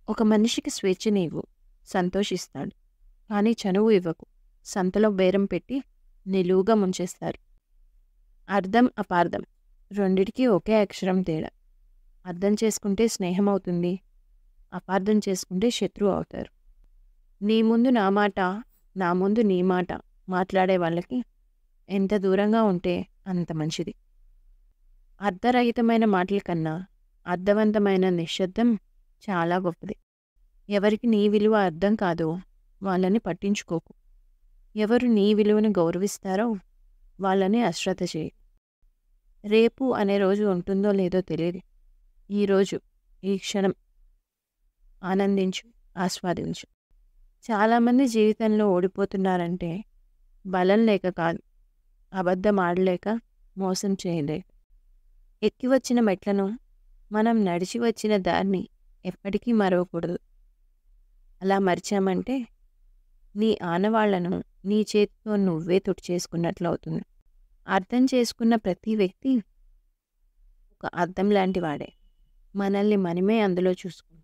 ఒక మనిషికి స్వేచ్ఛనివ్వు, సంతోషిస్తాడు. కానీ చనువు ఇవ్వకు, సంతలో బేరం పెట్టి నిలువుగా ముంచేస్తారు. అర్థం, అపార్థం రెండిటికి ఒకే అక్షరం తేడా. అర్థం చేసుకుంటే స్నేహం అవుతుంది, అపార్థం చేసుకుంటే శత్రువు అవుతారు. నీ ముందు నా మాట, నా ముందు నీ మాట మాట్లాడే వాళ్ళకి ఎంత దూరంగా ఉంటే అంత మంచిది. అర్ధరహితమైన మాటల కన్నా అర్థవంతమైన నిశ్శబ్దం చాలా గొప్పది. ఎవరికి నీ విలువ అర్థం కాదో వాళ్ళని పట్టించుకోకు. ఎవరు నీ విలువను గౌరవిస్తారో వాళ్ళని అశ్రద్ధ చేయి. రేపు అనే రోజు ఉంటుందో లేదో తెలియదు. ఈరోజు, ఈ క్షణం ఆనందించు, ఆస్వాదించు. చాలామంది జీవితంలో ఓడిపోతున్నారంటే బలం లేక కాదు, అబద్ధం ఆడలేక, మోసం చేయలేక. ఎక్కి వచ్చిన మెట్లను, మనం నడిచి వచ్చిన దారిని ఎప్పటికీ మరవకూడదు. అలా మరిచామంటే నీ ఆనవాళ్లను నీ చేతితో నువ్వే తుడిచేసుకున్నట్లు అవుతుంది. అర్థం చేసుకున్న ప్రతి వ్యక్తి ఒక అద్దం లాంటి వాడే. మనల్ని మనమే అందులో చూసుకుంటాం.